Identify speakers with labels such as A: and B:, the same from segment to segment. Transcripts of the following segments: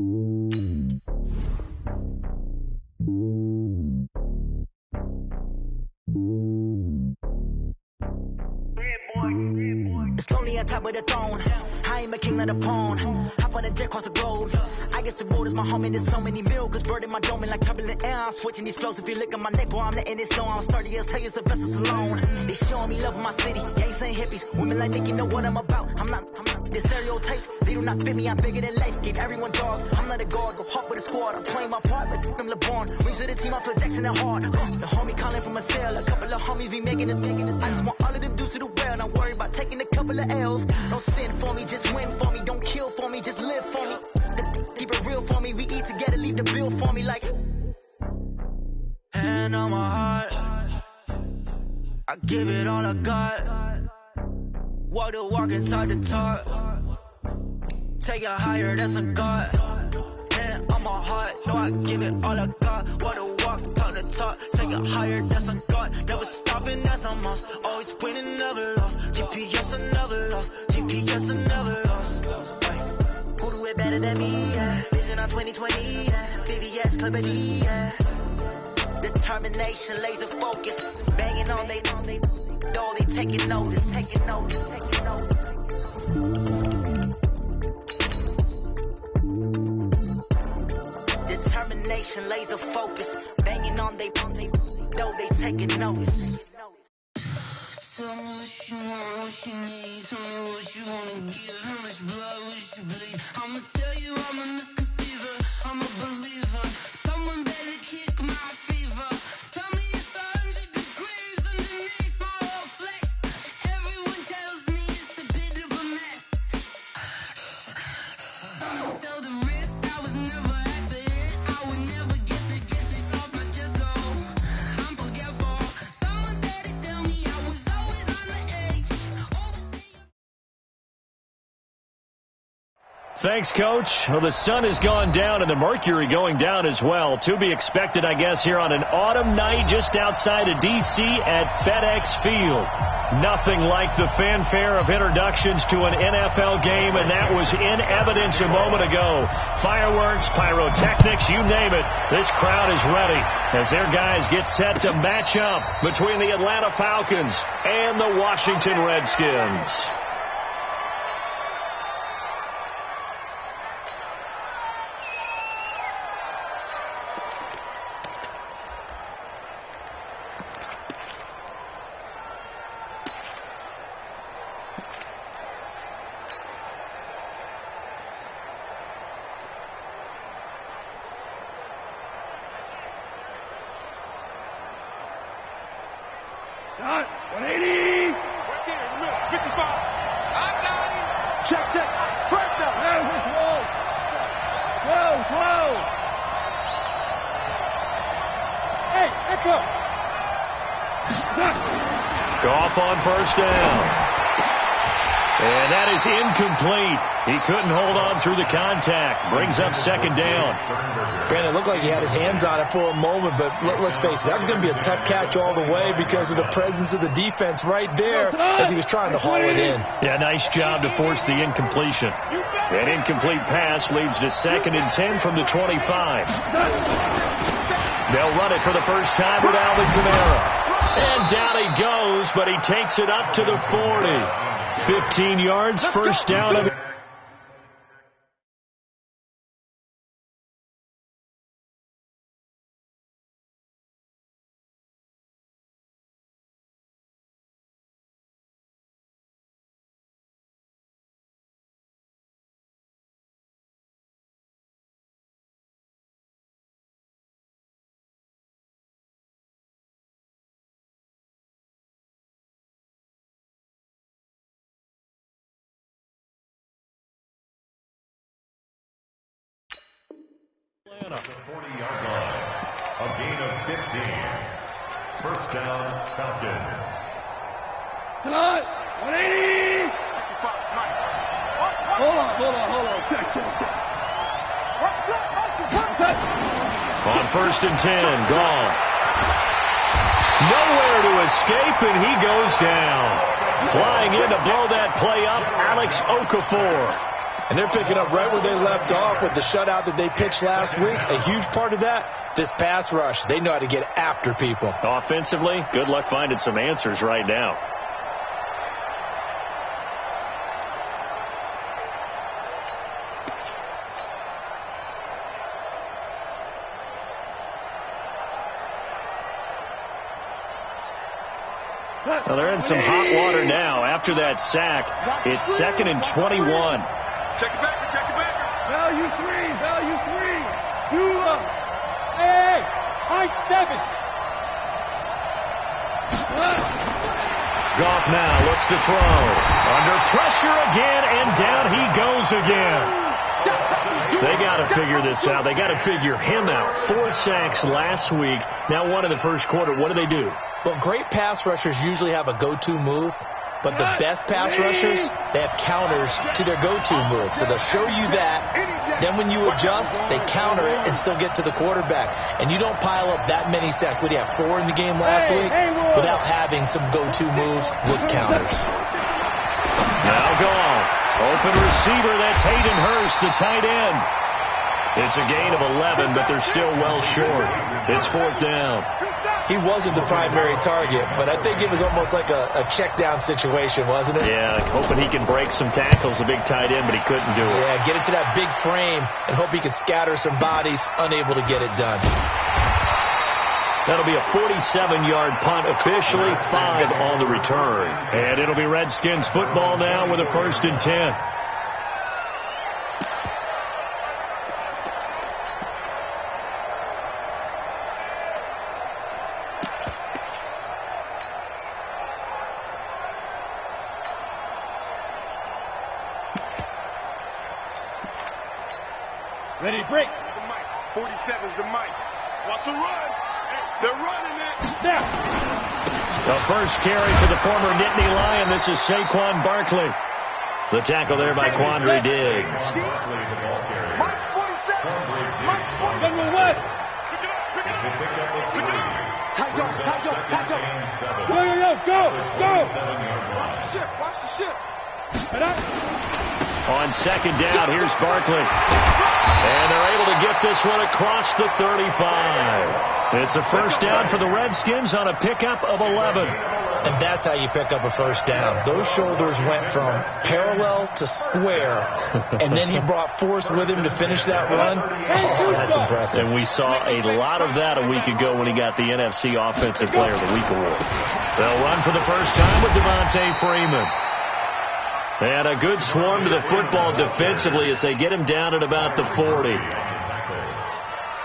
A: It's lonely on top of the throne. I am a king of the pawn. Hop on a jet across the globe. I guess the road is my home and there's so many milkers bird in my dome and like turbulent air. I'm switching these flows. If you look at my neck, boy, I'm letting it slow. I'm sturdy as hell as the vessels alone. They showing me love in my city. Gangs ain't hippies. Women like think you know what I'm about. I'm not the stereotypes. They do not fit me. I'm bigger than life. Give everyone jaws. I'm not a guard. Go hard with a squad. I'm playing my part like them LeBron. Rings to the team. I feel Jackson and hard. The homie calling from a cell. A couple of homies be making it. I just want all of them dudes to the well. Not worry about taking a couple of L's. Don't sin for me, just win for me. Don't kill for me, just live for me. Keep it real for me. We eat together, leave the bill for me like. Hand on my heart, I give it all I got. Walk the walk and talk the talk. Take it higher, that's a God. Hand on my heart, no, I give it all I got. Walk the walk, talk the talk. Take it higher, that's a God. Never stopping, that's a must. Always winning, never lost. GPS, I never lost. GPS, I never lost. Who do it better than me? Yeah. Vision on 2020. Yeah. VVS, Clippity. Yeah. Determination, laser focus. Banging on they know they taking notice. Taking notice. Taking notice. Determination, laser focus. Banging on they know they taking notice.
B: Tell me what you want, what you need. Tell me what you wanna give. How much blood would you bleed? I'ma tell you I'm a misconceiver. I'm a believer. Someone better kick my fever. Tell me it's 100 degrees underneath my whole flesh. Everyone tells me it's a bit of a mess. I'ma tell the risk I was never at the end. I would never get it off my chest. Oh, I'm forgetful. Someone better tell me I was always on the edge.
C: Thanks, Coach. Well, the sun has gone down and the mercury going down as well. To be expected, I guess, here on an autumn night just outside of D.C. at FedEx Field. Nothing like the fanfare of introductions to an NFL game, and that was in evidence a moment ago. Fireworks, pyrotechnics, you name it. This crowd is ready as their guys get set to match up between the Atlanta Falcons and the Washington Redskins.
D: Done. 180. Right there in the middle. 55. I got him. Check. Break down. Whoa. Hey, echo.
C: Goff on first down. And that is incomplete. He couldn't hold on through the contact. Brings up second down.
E: Brandon, it looked like he had his hands on it for a moment, but let's face it, that was going to be a tough catch all the way because of the presence of the defense right there as he was trying to haul it in.
C: Yeah, nice job to force the incompletion. An incomplete pass leads to 2nd and 10 from the 25. They'll run it for the first time with Alvin Kamara. And down he goes, but he takes it up to the 40. 15 yards, first down of
F: Atlanta. The 40-yard line. A gain of 15. First down, Falcons.
D: Tonight, 180. 55. Hold on. Check.
C: on first and 10. Goff. Nowhere to escape, and he goes down. Flying in to blow that play up, Alex Okafor.
E: And they're picking up right where they left off with the shutout that they pitched last week. A huge part of that, this pass rush. They know how to get after people.
C: Offensively, good luck finding some answers right now. Well, they're in some hot water now. After that sack, it's 2nd and 21.
D: Check it back.
G: Value three. You up. Hey, high 7.
C: Goff now looks to throw. Under pressure again, and down he goes again. They got to figure this out. They got to figure him out. 4 sacks last week. Now 1 in the first quarter. What do?
E: Well, great pass rushers usually have a go-to move, but the best pass rushers, they have counters to their go-to move. So they'll show you that. Then when you adjust, they counter it and still get to the quarterback. And you don't pile up that many sacks. What do you have, 4 in the game last week? Without having some go-to moves with counters.
C: Now gone. Open receiver, that's Hayden Hurst, the tight end. It's a gain of 11, but they're still well short. It's 4th down.
E: He wasn't the primary target, but I think it was almost like a check down situation, wasn't it?
C: Yeah, hoping he can break some tackles, a big tight end, but he couldn't do it.
E: Yeah, get it to that big frame and hope he can scatter some bodies, unable to get it done.
C: That'll be a 47-yard punt, officially 5 on the return. And it'll be Redskins football now with a 1st and 10.
G: Ready, break.
D: The mic. 47's the mic. Watch the run. They're running it.
G: Snap.
C: The first carry for the former Nittany Lion. This is Saquon Barkley. The tackle there by Quandre Diggs.
D: Mike's 47. Mike's 47.
G: General West.
D: Tight up.
G: Go.
D: Watch the ship.
C: On 2nd down, here's Barkley. And they're able to get this one across the 35. It's a 1st down for the Redskins on a pickup of 11.
E: And that's how you pick up a 1st down. Those shoulders went from parallel to square, and then he brought force with him to finish that run. Oh, that's impressive.
C: And we saw a lot of that a week ago when he got the NFC Offensive Player of the Week award. They'll run for the first time with Devontae Freeman. And a good swarm to the football defensively as they get him down at about the 40.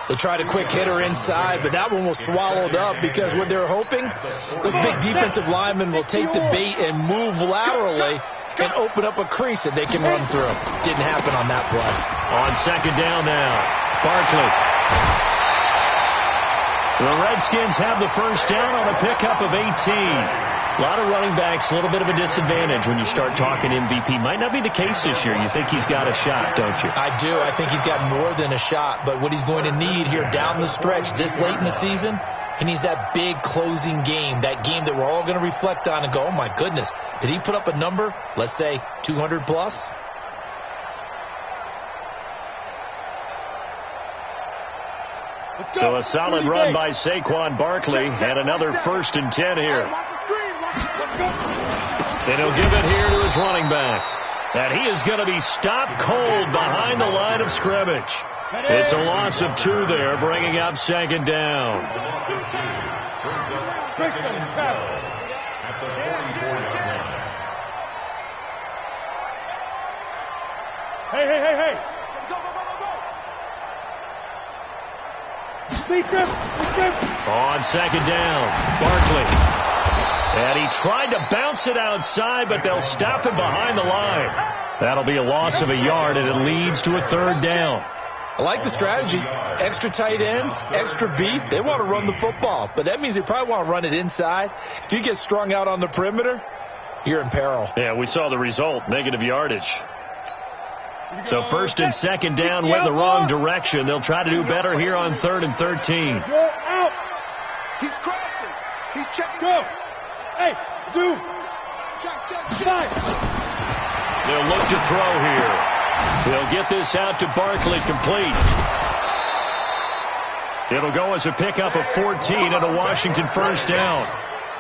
E: They tried a quick hitter inside, but that one was swallowed up because what they're hoping, those big defensive linemen will take the bait and move laterally and open up a crease that they can run through. Didn't happen on that play.
C: On 2nd down now, Barkley. The Redskins have the 1st down on a pickup of 18. A lot of running backs, a little bit of a disadvantage when you start talking MVP. Might not be the case this year. You think he's got a shot, don't you?
E: I do. I think he's got more than a shot. But what he's going to need here down the stretch this late in the season, he needs that big closing game, that game that we're all going to reflect on and go, oh, my goodness, did he put up a number, let's say 200 plus?
C: So a solid run by Saquon Barkley and another 1st and 10 here. And he'll give it here to his running back. And he is going to be stopped cold behind the line of scrimmage. It's a loss of 2 there, bringing up 2nd down.
G: Hey.
C: On 2nd down, Barkley. And he tried to bounce it outside, but they'll stop him behind the line. That'll be a loss of a yard, and it leads to a 3rd down.
E: I like the strategy. Extra tight ends, extra beef. They want to run the football, but that means they probably want to run it inside. If you get strung out on the perimeter, you're in peril.
C: Yeah, we saw the result, negative yardage. So 1st and 2nd down went the wrong direction. They'll try to do better here on 3rd and 13.
G: Go out.
D: He's crossing. He's checking.
G: Go. Hey, zoom.
D: Check.
G: Five.
C: They'll look to throw here. He'll get this out to Barkley, complete. It'll go as a pickup of 14 and a Washington first down.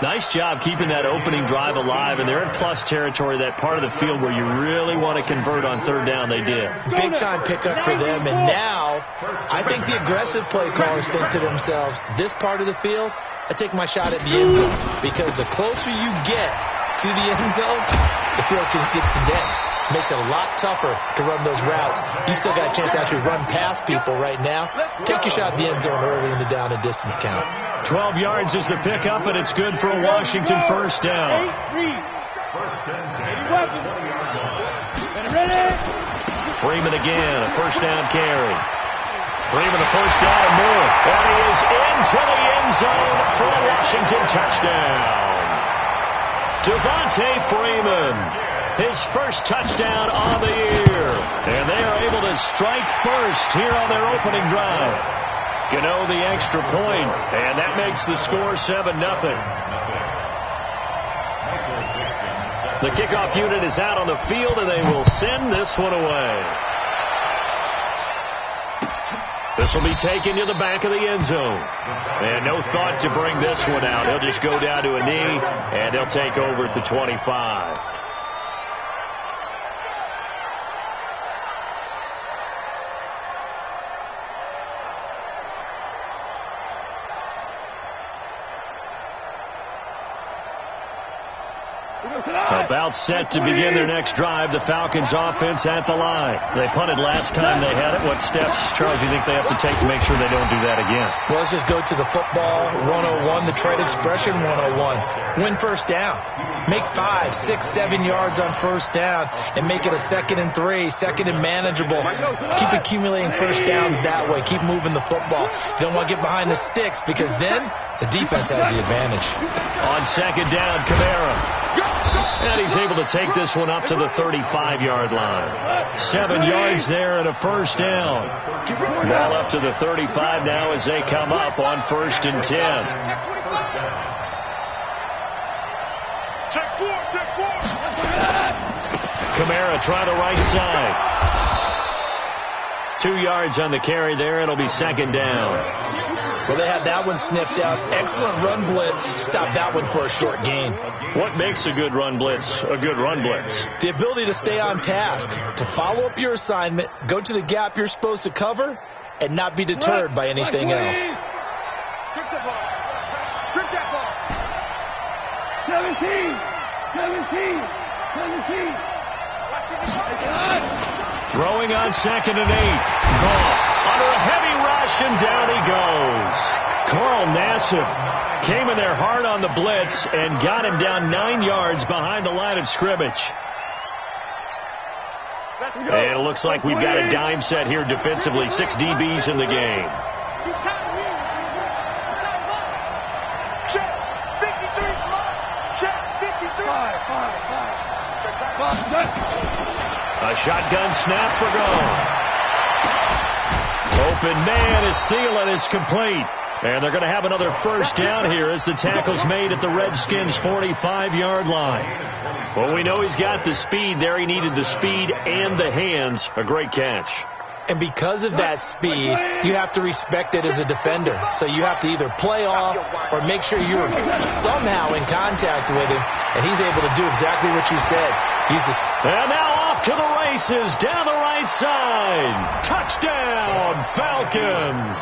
C: Nice job keeping that opening drive alive, and they're in plus territory, that part of the field where you really want to convert on third down. They did.
E: Big-time pickup for them, and now I think the aggressive play callers think to themselves, this part of the field, I take my shot at the end zone, because the closer you get to the end zone, the field gets condensed. Makes it a lot tougher to run those routes. You still got a chance to actually run past people right now. Take your shot at the end zone early in the down and distance count.
C: 12 yards is the pickup, and it's good for a Washington first down. Freeman again, a first down carry. Freeman a first down and more. And he is into the end zone for a Washington touchdown. Devontae Freeman, his first touchdown on the year. And they are able to strike first here on their opening drive. Gano the extra point, and that makes the score 7-0. The kickoff unit is out on the field, and they will send this one away. This will be taken to the back of the end zone. And no thought to bring this one out. He'll just go down to a knee, and they'll take over at the 25. About set to begin their next drive. The Falcons offense at the line. They punted last time they had it. What steps, Charles, do you think they have to take to make sure they don't do that again?
E: Well, let's just go to the football 101, the trade expression 101. Win first down. Make 5, 6, 7 yards on first down and make it a 2nd and 3, 2nd and manageable. Keep accumulating first downs that way. Keep moving the football. You don't want to get behind the sticks because then the defense has the advantage.
C: On second down, Kamara. And he's able to take this one up to the 35-yard line. 7 yards there and a first down. Ball up to the 35 now as they come up on 1st and 10. Kamara try the right side. 2 yards on the carry there. It'll be 2nd down.
E: Well, they had that one sniffed out. Excellent run blitz. Stop that one for a short gain.
C: What makes a good run blitz a good run blitz?
E: The ability to stay on task, to follow up your assignment, go to the gap you're supposed to cover, and not be deterred by anything else.
D: Strip the ball. Strip that ball. 17.
C: Throwing on 2nd and 8. Ball under a heavy rush, and down he goes. Carl Nassib came in there hard on the blitz and got him down 9 yards behind the line of scrimmage. And it looks like we've got a dime set here defensively. 6 DBs in the game.
D: Check 53. Check 53.
C: A shotgun snap for goal. Open man is Thielen. It's complete. And they're going to have another first down here as the tackle's made at the Redskins' 45-yard line. Well, we know he's got the speed there. He needed the speed and the hands. A great catch.
E: And because of that speed, you have to respect it as a defender. So you have to either play off or make sure you're somehow in contact with him. And he's able to do exactly what you said.
C: And now off to the races down the right side. Touchdown, Falcons.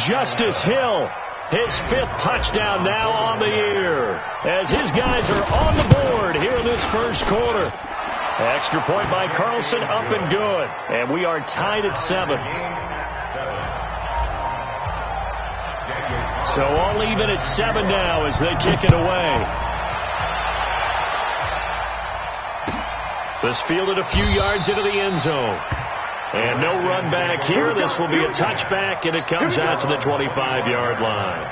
C: Justice Hill, his 5th touchdown now on the year. As his guys are on the board here in this first quarter. Extra point by Carlson, up and good. And we are tied at 7. So all even at 7 now as they kick it away. This fielded a few yards into the end zone. And no run back here. This will be a touchback, and it comes out to the 25-yard line.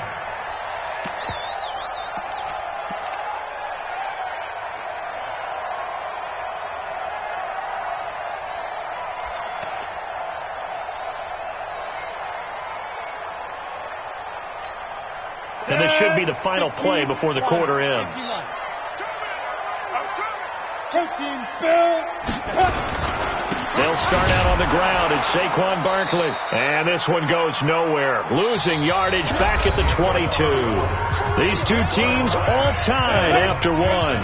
C: And this should be the final play before the quarter ends. They'll start out on the ground. It's Saquon Barkley. And this one goes nowhere. Losing yardage back at the 22. These two teams all tied after one.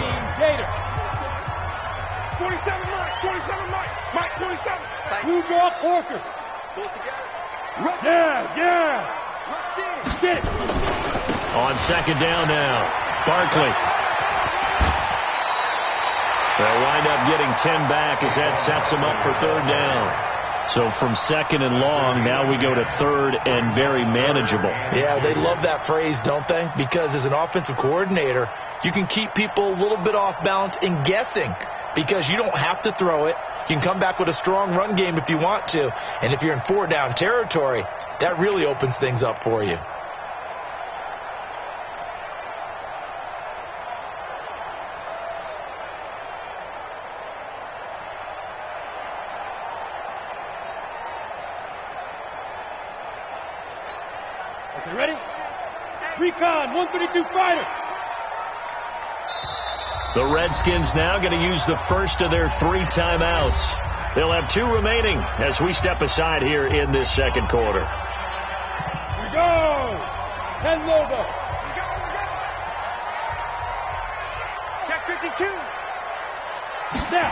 D: 27, Mike. 27, Mike. Mike, 27.
G: You draw Porker. Yeah. Get it.
C: On second down now. Barkley. They'll wind up getting 10 back as that sets them up for third down. So from second and long, now we go to third and very manageable.
E: Yeah, they love that phrase, don't they? Because as an offensive coordinator, you can keep people a little bit off balance in guessing because you don't have to throw it. You can come back with a strong run game if you want to. And if you're in four-down territory, that really opens things up for you.
G: Okay, ready? Recon, 132 fighter.
C: The Redskins now going to use the first of their 3 timeouts. They'll have 2 remaining as we step aside here in this second quarter.
G: Here we go. 10 Lobo.
D: Check 52.
G: Snap.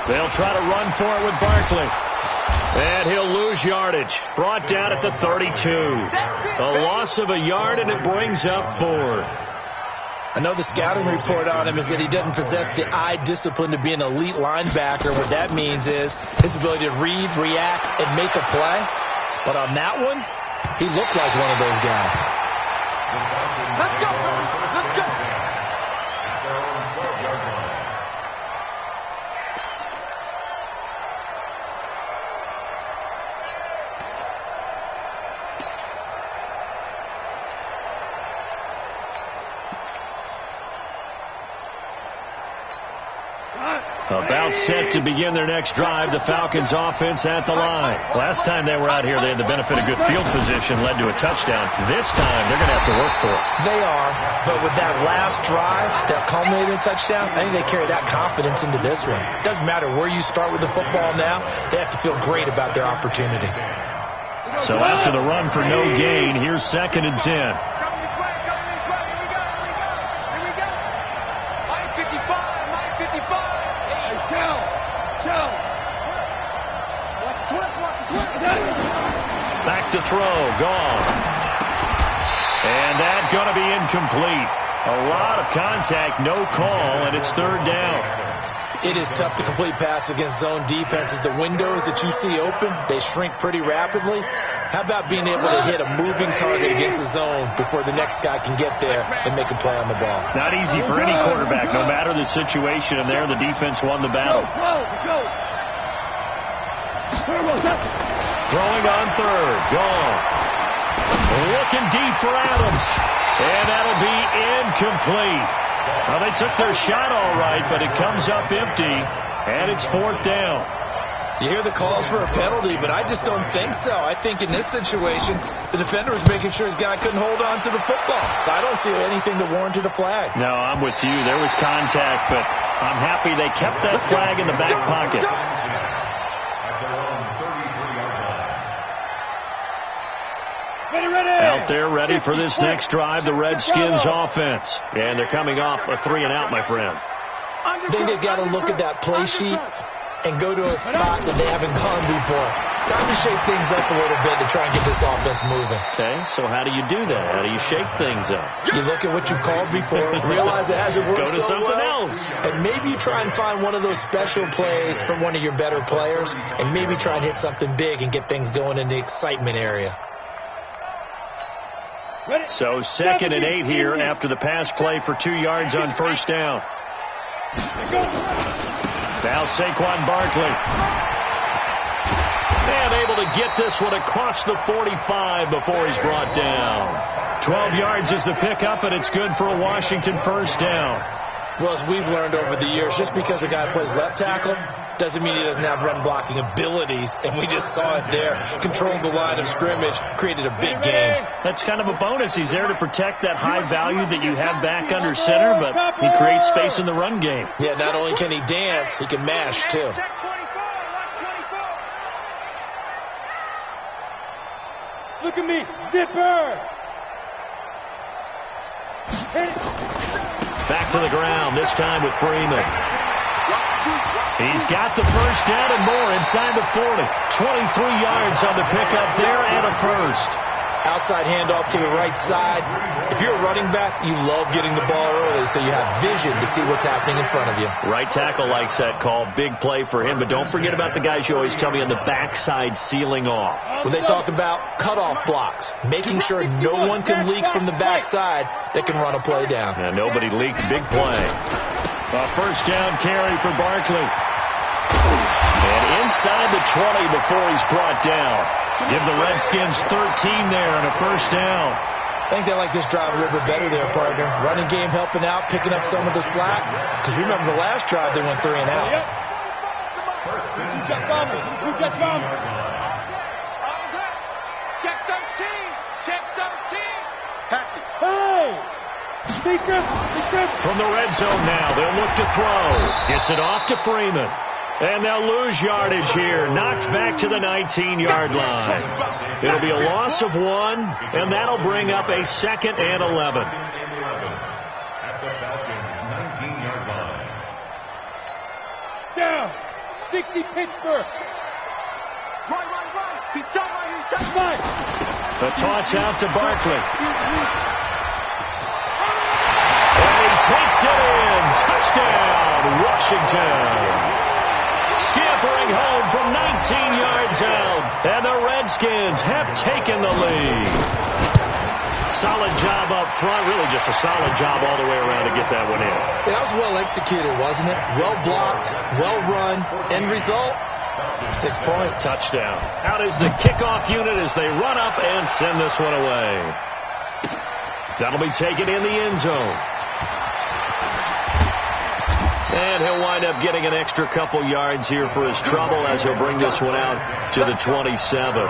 C: They'll try to run for it with Barkley. And he'll lose yardage. Brought down at the 32. A loss of a yard, and it brings up 4th.
E: I know the scouting report on him is that he doesn't possess the eye discipline to be an elite linebacker. What that means is his ability to read, react, and make a play. But on that one, he looked like one of those guys.
D: Let's go, let's go.
C: About set to begin their next drive, the Falcons offense at the line. Last time they were out here, they had the benefit of good field position, led to a touchdown. This time, they're going to have to work for it.
E: They are, but with that last drive, that culminating touchdown, I think they carry that confidence into this one. It doesn't matter where you start with the football now, they have to feel great about their opportunity.
C: So after the run for no gain, here's 2nd and 10. Back to throw, gone. And that's going to be incomplete. A lot of contact, no call, and it's 3rd down.
E: It is tough to complete pass against zone defenses. The windows that you see open, they shrink pretty rapidly. How about being able to hit a moving target against the zone before the next guy can get there and make a play on the ball?
C: Not easy for any quarterback, no matter the situation, and there the defense won the battle. Throwing on 3rd, gone. Looking deep for Adams, and that'll be incomplete. Well, they took their shot all right, but it comes up empty, and it's 4th down.
E: You hear the calls for a penalty, but I just don't think so. I think in this situation, the defender was making sure his guy couldn't hold on to the football. So I don't see anything to warrant a flag.
C: No, I'm with you. There was contact, but I'm happy they kept that flag in the back pocket. Out there ready for this next drive, the Redskins offense. And they're coming off a 3-and-out, my friend.
E: I think they've got to look at that play sheet and go to a spot that they haven't gone before. Time to shake things up a little bit to try and get this offense moving.
C: Okay, so how do you do that? How do you shake things up?
E: You look at what you called before, realize it hasn't worked
C: Go to
E: so
C: something
E: well,
C: else.
E: and maybe you try and find one of those special plays from one of your better players, and maybe try and hit something big and get things going in the excitement area.
C: So 2nd and 8 here after the pass play for 2 yards on 1st down. Now Saquon Barkley. And able to get this one across the 45 before he's brought down. 12 yards is the pickup, and it's good for a Washington 1st down.
E: Well, as we've learned over the years, just because a guy plays left tackle doesn't mean he doesn't have run-blocking abilities, and we just saw it there. Controlled the line of scrimmage, created a big game.
C: That's kind of a bonus. He's there to protect that high value that you have back under center, but he creates space in the run game.
E: Yeah, not only can he dance, he can mash, too.
G: Look at me. Zipper. Hit it.
C: Back to the ground, this time with Freeman. He's got the first down and more inside the 40. 23 yards on the pickup there and a first.
E: Outside handoff to the right side. If you're a running back, you love getting the ball early so you have vision to see what's happening in front of you.
C: Right tackle likes that call. Big play for him. But don't forget about the guys you always tell me on the backside sealing off.
E: When they talk about cutoff blocks, making sure no one can leak from the backside that can run a play down.
C: Yeah, nobody leaked. Big play. A first down carry for Barkley. And inside the 20 before he's brought down. Give the Redskins 13 there and a first down.
E: I think they like this drive a little bit better there, partner. Running game helping out, picking up some of the slack. Because remember the last drive, they went 3 and out.
G: Yep. Two-check bomber. Two-check bomber.
D: Check 13. Check 13. Patch it.
G: Hey! Secret. Secret.
C: From the red zone now, they'll look to throw. Gets it off to Freeman. And they'll lose yardage here. Knocked back to the 19-yard line. It'll be a loss of 1, and that'll bring up a 2nd and 11.
F: At the Falcons' 19-yard line.
G: Down. 60 Pittsburgh.
D: Right. He's done right here. He's done.
G: Fine.
C: The toss out to Barkley. And he takes it in. Touchdown, Washington. Scampering home from 19 yards out. And the Redskins have taken the lead. Solid job up front. Really just a solid job all the way around to get that one in.
E: That was well executed, wasn't it? Well blocked, well run. End result, 6 points.
C: Touchdown. Out is the kickoff unit as they run up and send this one away. That'll be taken in the end zone. And he'll wind up getting an extra couple yards here for his trouble as he'll bring this one out to the 27.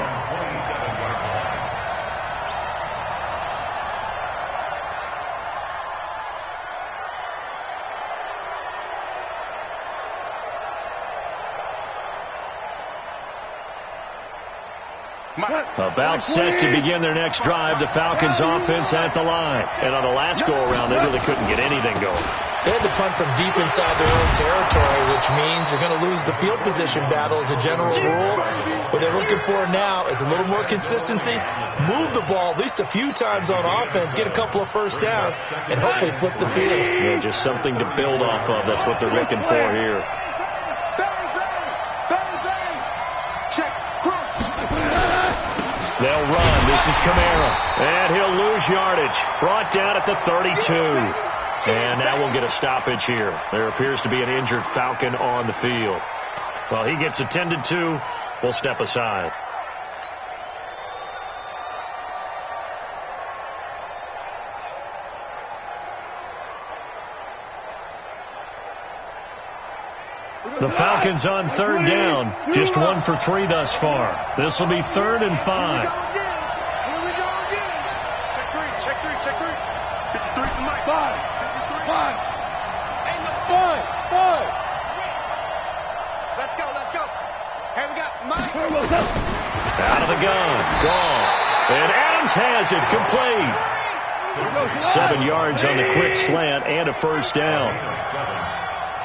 C: About set to begin their next drive. The Falcons offense at the line. And on the last go-around, they really couldn't get anything going.
E: They had to punt from deep inside their own territory, which means they're going to lose the field position battle as a general rule. What they're looking for now is a little more consistency, move the ball at least a few times on offense, get a couple of first downs, and hopefully flip the field.
C: Yeah, just something to build off of. That's what they're looking for here. They'll run. This is Kamara. And he'll lose yardage. Brought down at the 32. And now we'll get a stoppage here. There appears to be an injured Falcon on the field. Well, he gets attended to. We'll step aside. The Falcons on third down. Just 1 for 3 thus far. This will be 3rd and 5.
D: Here we go again. Check 3. 53 from Mike. 5. Let's go. Here we got Mike.
C: Out of the gun. Gone. And Adams has it. Complete. 7 yards on the quick slant and a first down.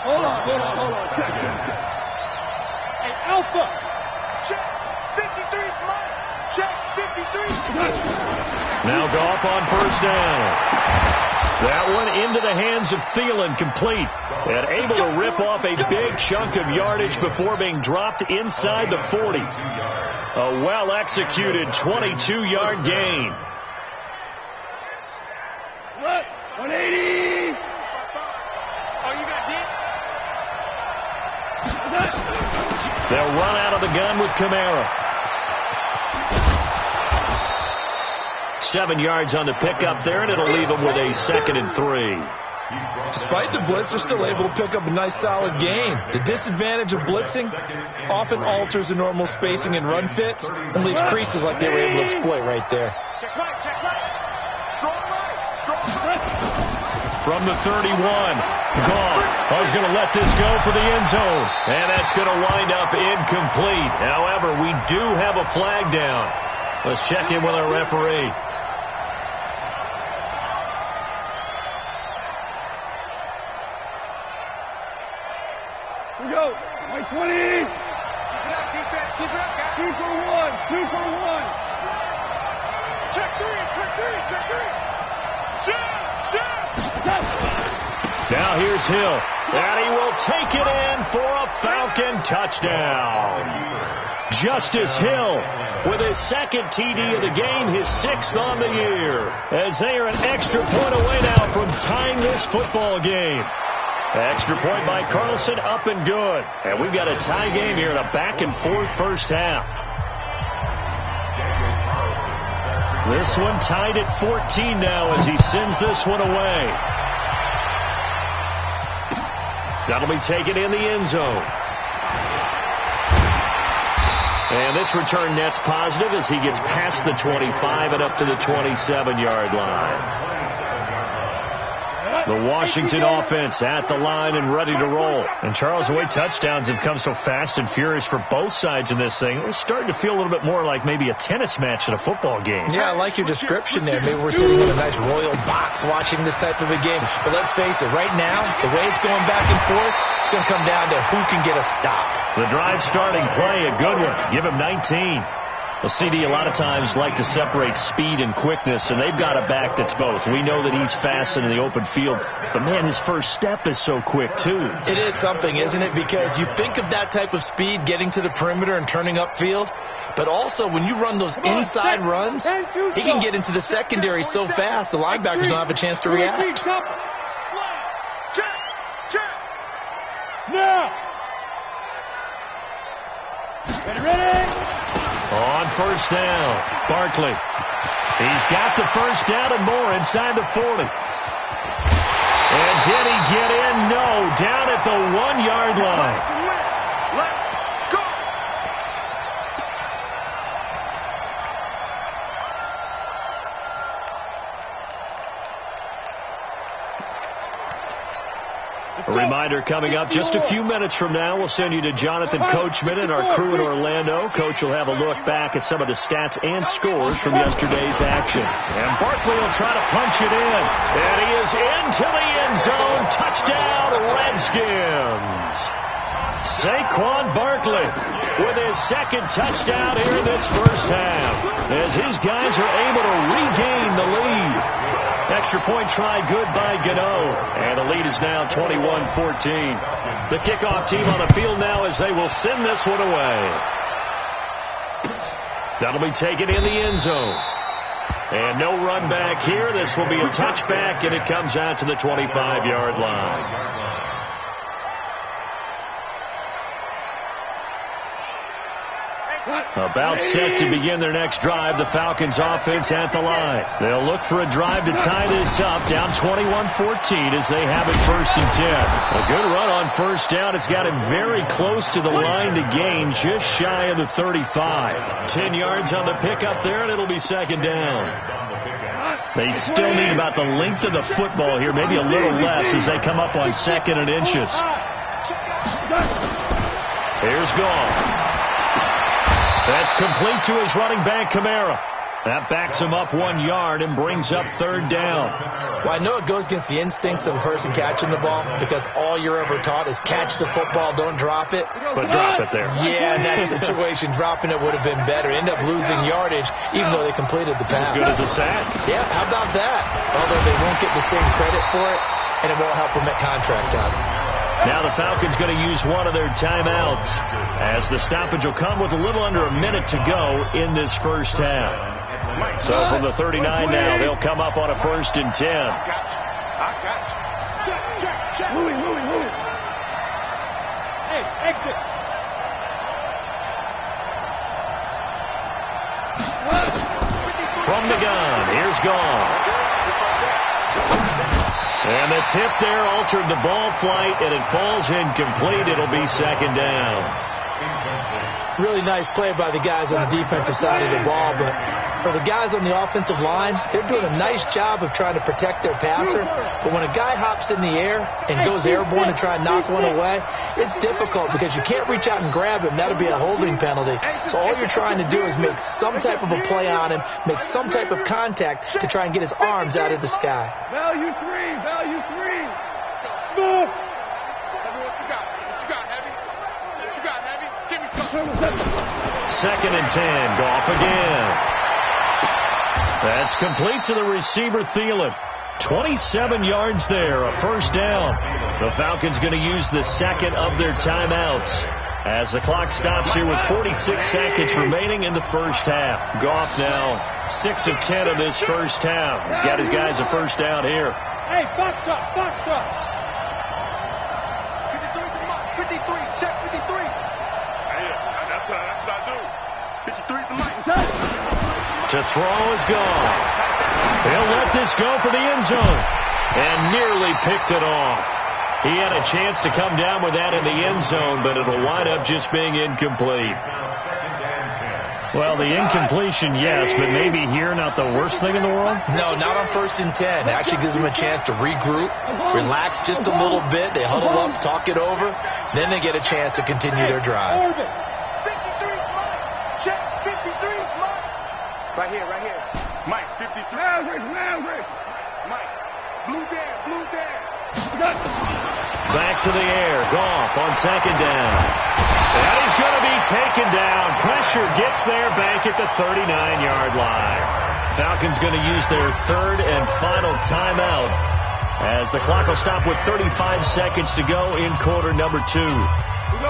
G: Hold on. Check. Hey, Alpha.
D: Check 53 from Mike. Check 53.
C: Now Goff on first down. That one into the hands of Thielen, complete. And able to rip off a big chunk of yardage before being dropped inside the 40. A well-executed 22-yard gain.
G: What? 180.
D: Oh, you got deep?
C: They'll run out of the gun with Kamara. 7 yards on the pickup there, and it'll leave them with a 2nd and 3.
E: Despite the blitz, they're still able to pick up a nice, solid gain. The disadvantage of blitzing often alters the normal spacing and run fits and leaves creases like they were able to exploit right there.
D: Check right. Strong right.
C: From the 31, Goff. I was going to let this go for the end zone, and that's going to wind up incomplete. However, we do have a flag down. Let's check in with our referee.
G: Here we go. 20. Keep it up, defense. Keep it up, guys. 2 for 1. 2 for 1. Check 3. Check 3. Check 3. Shot.
C: Now here's Hill. And he will take it in for a Falcon touchdown. Justice Hill with his second TD of the game, his 6th on the year. As they are an extra point away now from tying this football game. Extra point by Carlson, up and good. And we've got a tie game here in a back-and-forth first half. This one tied at 14 now as he sends this one away. That'll be taken in the end zone. And this return net's positive as he gets past the 25 and up to the 27-yard line. The Washington offense at the line and ready to roll. And, Charles, the way touchdowns have come so fast and furious for both sides in this thing, it's starting to feel a little bit more like maybe a tennis match in a football game.
E: Yeah, I like your description there. Maybe we're sitting in a nice royal box watching this type of a game. But let's face it, right now, the way it's going back and forth, it's going to come down to who can get a stop.
C: The drive starting play, a good one. Give him 19. Well, CD, a lot of times like to separate speed and quickness, and they've got a back that's both. We know that he's fast in the open field, but, man, his first step is so quick, too.
E: It is something, isn't it? Because you think of that type of speed getting to the perimeter and turning upfield, but also when you run those inside runs, he can get into the secondary so fast the linebackers don't have a chance to react.
G: Now! Ready?
C: On first down, Barkley. He's got the first down and more inside the 40. And did he get in? No, down at the 1-yard line.
D: Let's go.
C: A reminder coming up just a few minutes from now. We'll send you to Jonathan Coachman and our crew in Orlando. Coach will have a look back at some of the stats and scores from yesterday's action. And Barkley will try to punch it in. And he is into the end zone. Touchdown, Redskins. Saquon Barkley with his second touchdown here in this first half as his guys are able to regain the lead. Extra point try good by Gano. And the lead is now 21-14. The kickoff team on the field now as they will send this one away. That'll be taken in the end zone. And no run back here. This will be a touchback, and it comes out to the 25-yard line. About set to begin their next drive, the Falcons offense at the line. They'll look for a drive to tie this up, down 21-14 as they have it 1st and 10. A good run on first down. It's got him very close to the line to gain, just shy of the 35. 10 yards on the pickup there, and it'll be 2nd down. They still need about the length of the football here, maybe a little less as they come up on 2nd and inches. Here's Gall. That's complete to his running back, Kamara. That backs him up 1 yard and brings up 3rd down.
E: Well, I know it goes against the instincts of the person catching the ball because all you're ever taught is catch the football, don't drop it.
C: But drop it there.
E: Yeah, in that situation, dropping it would have been better. End up losing yardage even though they completed the pass.
C: As good as a sack.
E: Yeah, how about that? Although they won't get the same credit for it, and it won't help them at contract time.
C: Now the Falcons going to use one of their timeouts as the stoppage will come with a little under a minute to go in this first half. So from the 39 now, they'll come up on a 1st and 10.
D: I got you. Check.
G: Louie. Hey, exit.
C: From the gun, here's Gall. And the tip there altered the ball flight, and it falls incomplete. It'll be 2nd down.
E: Really nice play by the guys on the defensive side of the ball, but for the guys on the offensive line, they're doing a nice job of trying to protect their passer. But when a guy hops in the air and goes airborne to try and knock one away, it's difficult because you can't reach out and grab him. That'll be a holding penalty. So all you're trying to do is make some type of a play on him, make some type of contact to try and get his arms out of the sky.
G: Value three, value three. Smooth.
D: What you got? What you got, Heavy? What you got, Heavy? Give me something.
C: 2nd and 10. Goff again. That's complete to the receiver, Thielen. 27 yards there, a first down. The Falcons going to use the second of their timeouts as the clock stops here with 46 seconds remaining in the first half. Goff now 6 of 10 of this first half. He's got his guys a first down here.
G: Hey, Foxtrot, Foxtrot.
D: 53, check 53. Hey, that's what I do. 53 is the mic.
C: To throw is gone. He'll let this go for the end zone. And nearly picked it off. He had a chance to come down with that in the end zone, but it'll wind up just being incomplete. Well, the incompletion, yes, but maybe here not the worst thing in the world?
E: No, not on 1st and 10. It actually gives them a chance to regroup, relax just a little bit. They huddle up, talk it over. Then they get a chance to continue their drive.
D: 53, check 53, Right here. Mike, 53.
G: Maverick.
D: Mike, blue there.
C: Back to the air. Goff on 2nd down. And he's going to be taken down. Pressure gets there back at the 39-yard line. Falcons going to use their 3rd and final timeout as the clock will stop with 35 seconds to go in quarter number 2.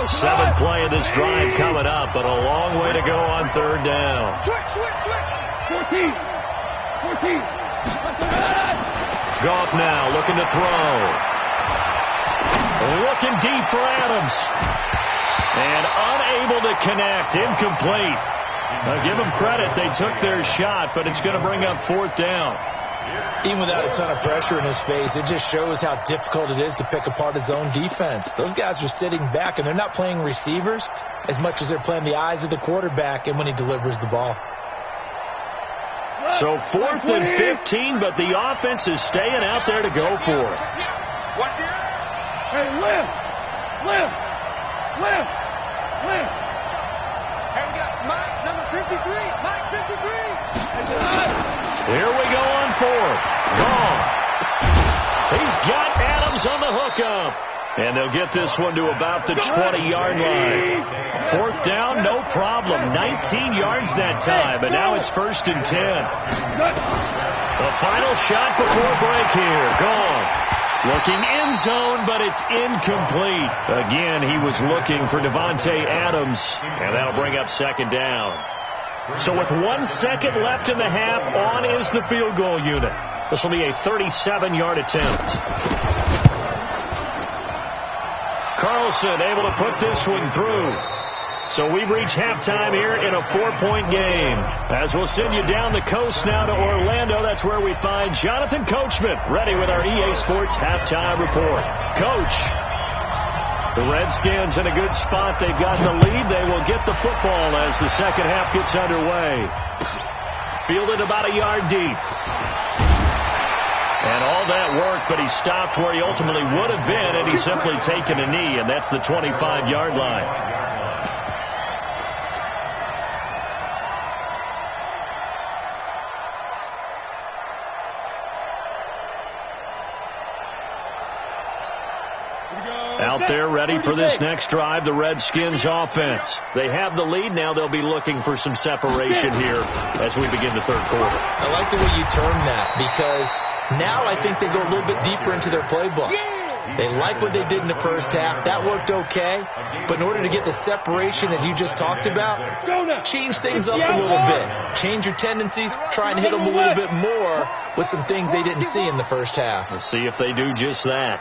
C: 7th play of this drive coming up, but a long way to go on 3rd down.
G: Switch. 14.
C: Goff now looking to throw. Looking deep for Adams. And unable to connect. Incomplete. Now give them credit. They took their shot, but it's going to bring up 4th down.
E: Even without a ton of pressure in his face, it just shows how difficult it is to pick apart his own defense. Those guys are sitting back, and they're not playing receivers as much as they're playing the eyes of the quarterback and when he delivers the ball.
C: So 4th and 15, but the offense is staying out there to go for it.
G: Hey, lift.
D: Hey, we got Mike, number 53. Mike, 53.
C: Here we go on 4th. Gone. He's got Adams on the hookup. And they'll get this one to about the 20-yard line. 4th down, no problem. 19 yards that time, but now it's 1st and 10. The final shot before break here. Gone. Looking end zone, but it's incomplete. Again, he was looking for Devontae Adams, and that'll bring up 2nd down. So with 1 second left in the half, on is the field goal unit. This will be a 37-yard attempt. Carlson able to put this one through. So we've reached halftime here in a 4-point game. As we'll send you down the coast now to Orlando, that's where we find Jonathan Coachman, ready with our EA Sports halftime report. Coach, the Redskins in a good spot. They've got the lead. They will get the football as the second half gets underway. Fielded about a yard deep. And all that work, but he stopped where he ultimately would have been, and he's simply taken a knee, and that's the 25-yard line. Out there ready for this next drive, the Redskins offense. They have the lead now. They'll be looking for some separation here as we begin the 3rd quarter.
E: I like the way you term that because now I think they go a little bit deeper into their playbook. They like what they did in the first half. That worked okay. But in order to get the separation that you just talked about, change things up a little bit. Change your tendencies. Try and hit them a little bit more with some things they didn't see in the first half.
C: Let's see if they do just that.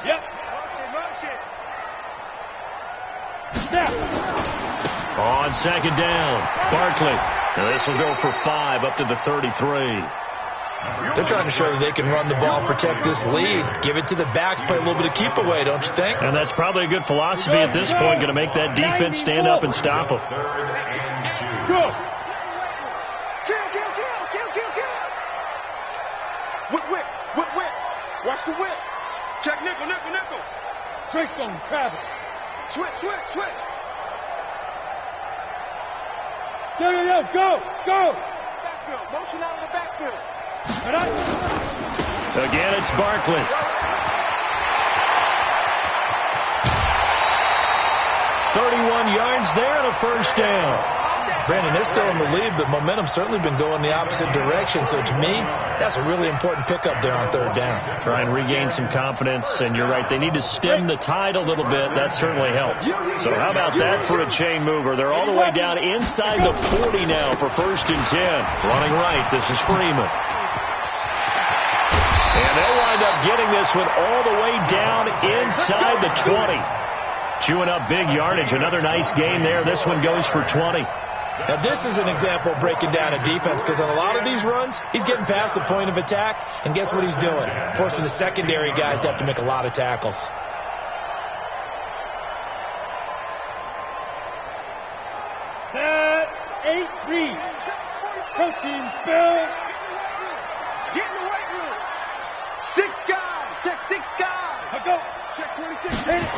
G: Yep.
C: On 2nd down, Barkley. Now this will go for 5 up to the 33.
E: They're trying to show that they can run the ball and protect this lead. Give it to the backs, play a little bit of keep away, don't you think?
C: And that's probably a good philosophy at this point, going to make that defense stand up and stop them.
G: Go. Whip. Watch the whip. Check nickel. Trace on Travis. Switch. Yo, go. Backfield. Motion out of the backfield.
C: Again, it's Barkley. 31 yards there and a first down.
E: Brandon, they're still in the lead, but momentum's certainly been going the opposite direction. So to me, that's a really important pickup there on third down.
C: Try and regain some confidence, and you're right, they need to stem the tide a little bit. That certainly helps. So how about that for a chain mover? They're all the way down inside the 40 now for 1st and 10. Running right, this is Freeman. And they'll wind up getting this one all the way down inside the 20. Chewing up big yardage. Another nice gain there. This one goes for 20.
E: Now, this is an example of breaking down a defense, because on a lot of these runs, he's getting past the point of attack, and guess what he's doing? Forcing the secondary guys to have to make a lot of tackles.
G: Set, 8, read. Coaching spell. Get in the weight room. 6 guys. Check 6 guys. I go. Check 26.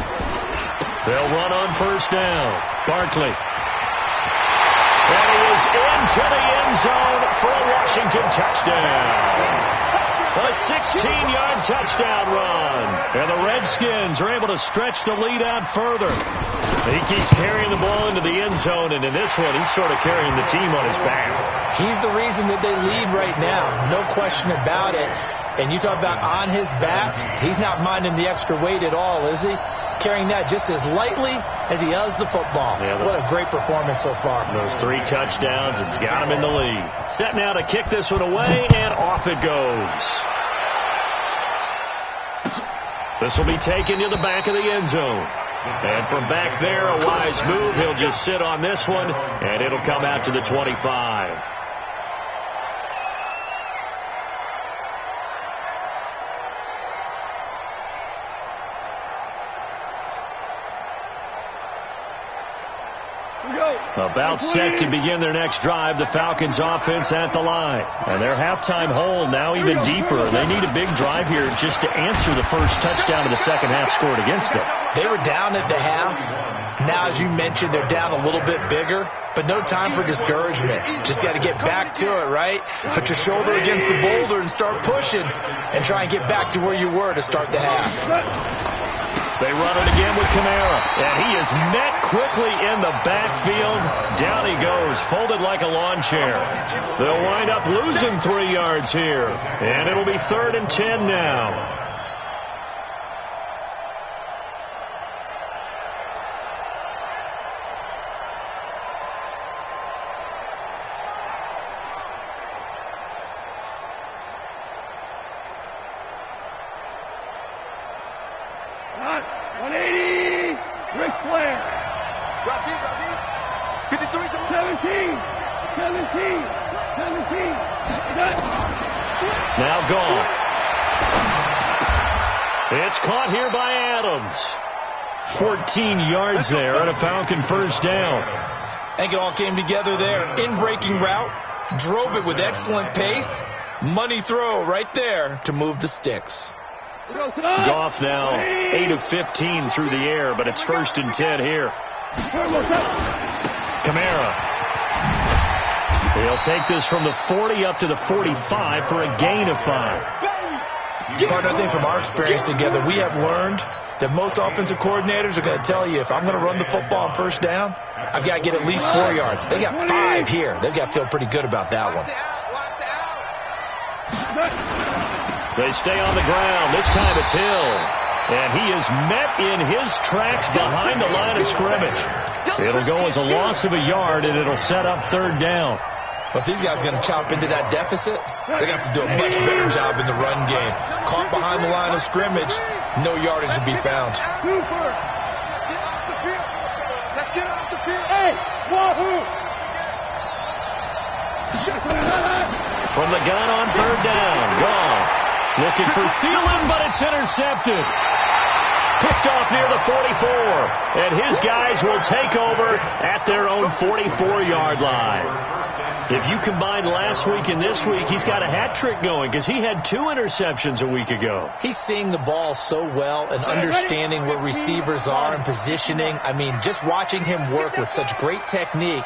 C: They'll run on first down. Barkley. And he is into the end zone for a Washington touchdown. A 16-yard touchdown run. And the Redskins are able to stretch the lead out further. He keeps carrying the ball into the end zone, and in this one, he's sort of carrying the team on his back.
E: He's the reason that they lead right now. No question about it. And you talk about on his back, he's not minding the extra weight at all, is he? Carrying that just as lightly as he does the football. Yeah, what a great performance so far.
C: Those 3 touchdowns, it's got him in the lead. Set now to kick this one away, and off it goes. This will be taken to the back of the end zone. And from back there, a wise move. He'll just sit on this one, and it'll come out to the 25. About set to begin their next drive, the Falcons offense at the line. And their halftime hole now even deeper. They need a big drive here just to answer the first touchdown of the second half scored against them.
E: They were down at the half. Now, as you mentioned, they're down a little bit bigger, but no time for discouragement. Just got to get back to it, right? Put your shoulder against the boulder and start pushing and try and get back to where you were to start the half.
C: They run it again with Kamara, and he is met quickly in the backfield. Down he goes, folded like a lawn chair. They'll wind up losing 3 yards here, and it'll be 3rd and 10 now. Now gone. It's caught here by Adams. 14 yards there and a Falcon first down.
E: I think it all came together there. In-breaking route, drove it with excellent pace. Money throw right there to move the sticks.
C: Goff now 8 of 15 through the air, but it's 1st and 10 here. Kamara. He'll take this from the 40 up to the 45 for a gain of 5.
E: Partner, I think from our experience together, we have learned that most offensive coordinators are going to tell you, if I'm going to run the football on first down, I've got to get at least 4 yards. They got 5 here. They've got to feel pretty good about that one.
C: They stay on the ground. This time it's Hill. And he is met in his tracks behind the line of scrimmage. It'll go as a loss of a yard, and it'll set up 3rd down.
E: But these guys are going to chop into that deficit. They're going to have to do a much better job in the run game. Caught behind the line of scrimmage, no yardage to be found.
G: Let's get off the field. Hey, Wahoo!
C: From the gun on third down. Gone. Looking for Thielen, but it's intercepted. Picked off near the 44. And his guys will take over at their own 44-yard line. If you combine last week and this week, he's got a hat trick going because he had 2 interceptions a week ago.
E: He's seeing the ball so well and understanding where receivers are and positioning. I mean, just watching him work with such great technique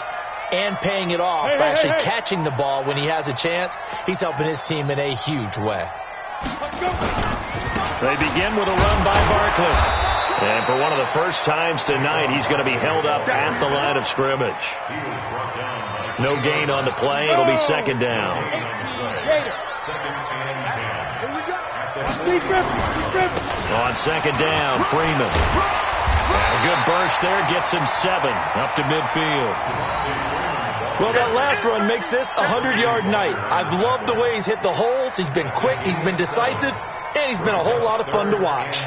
E: and paying it off by actually catching the ball when he has a chance, he's helping his team in a huge way.
C: They begin with a run by Barkley. And for one of the first times tonight, he's going to be held up at the line of scrimmage. No gain on the play. It'll be second down. On second down, Freeman. And a good burst there gets him 7 up to midfield.
E: Well, that last run makes this a 100-yard night. I've loved the way he's hit the holes. He's been quick, he's been decisive, and he's been a whole lot of fun to watch.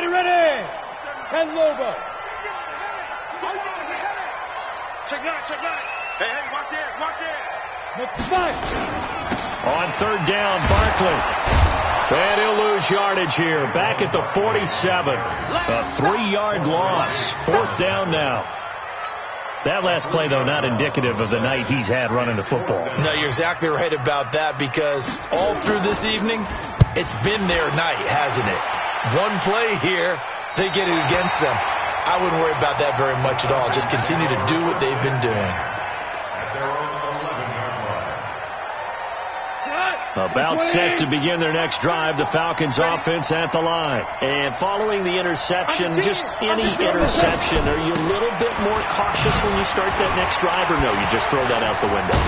G: Ready. 10 Lobo. Check 9. Hey, watch this.
C: On third down, Barkley. And he'll lose yardage here. Back at the 47. A 3-yard loss. Fourth down now. That last play, though, not indicative of the night he's had running the football.
E: No, you're exactly right about that because all through this evening, it's been their night, hasn't it? One play here, they get it against them. I wouldn't worry about that very much at all. Just continue to do what they've been doing.
C: About set to begin their next drive, the Falcons offense at the line. And following the interception, just any interception, are you a little bit more cautious when you start that next drive, or no, you just throw that out the window?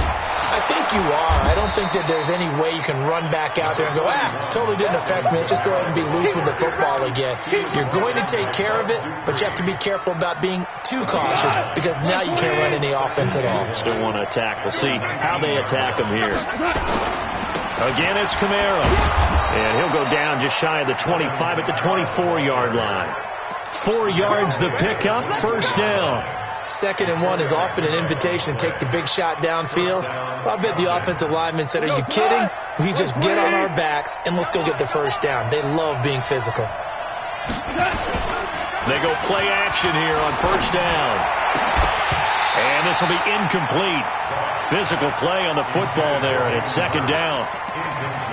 E: I think you are. I don't think that there's any way you can run back out there and go, totally didn't affect me. Let's just go ahead and be loose with the football again. You're going to take care of it, but you have to be careful about being too cautious because now you can't run any offense at all.
C: Still want to attack. We'll see how they attack him here. Again, it's Kamara. And he'll go down just shy of the 25 at the 24-yard line. 4 yards the pickup, first down.
E: 2nd and 1 is often an invitation to take the big shot downfield. I bet the offensive lineman said, are you kidding? We just get on our backs and let's go get the first down. They love being physical.
C: They go play action here on first down. And this will be incomplete. Physical play on the football there, and it's second down.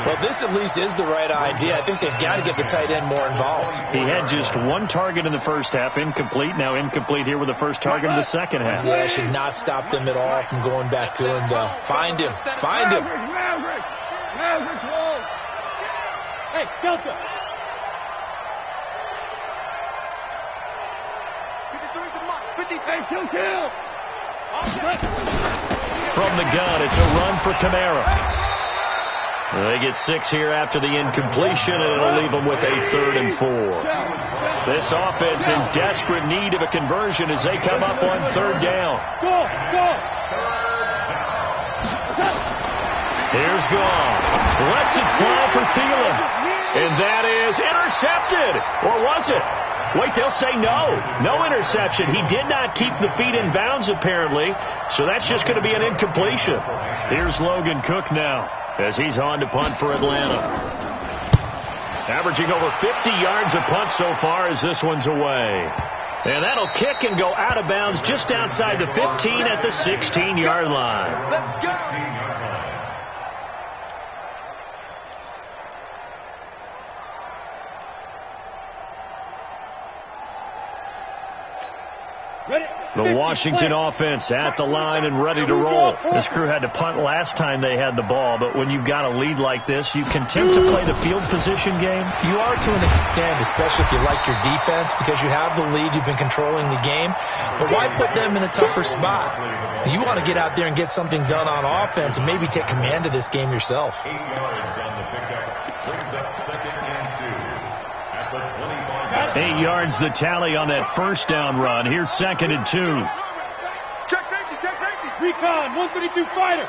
E: Well, this at least is the right idea. I think they've got to get the tight end more involved.
C: He had just 1 target in the first half, incomplete. Now incomplete here with the first target in the second half.
E: Yeah, it should not stop them at all from going back to him, though. Find him. Find him.
G: Maverick, wall. Hey, Delta. 50, kill.
C: From the gun, it's a run for Kamara. They get 6 here after the incompletion, and it'll leave them with a 3rd and 4. This offense in desperate need of a conversion as they come up on 3rd down. Here's Goff. Lets it fly for Thielen. And that is intercepted. Or was it? Wait, they'll say no. No interception. He did not keep the feet in bounds, apparently. So that's just going to be an incompletion. Here's Logan Cook now as he's on to punt for Atlanta. Averaging over 50 yards a punt so far as this one's away. And that'll kick and go out of bounds just outside the 15 at the 16-yard line.
G: Let's go.
C: The Washington offense at the line and ready to roll. This crew had to punt last time they had the ball, but when you've got a lead like this, you continue to play the field position game.
E: You are to an extent, especially if you like your defense, because you have the lead, you've been controlling the game. But why put them in a tougher spot? You want to get out there and get something done on offense and maybe take command of this game yourself.
F: 8 yards on the pickup. Brings up 2nd and 2 at the 25.
C: 8 yards the tally on that first down run. Here's 2nd and 2.
G: Check safety. Recon, 132 fighter.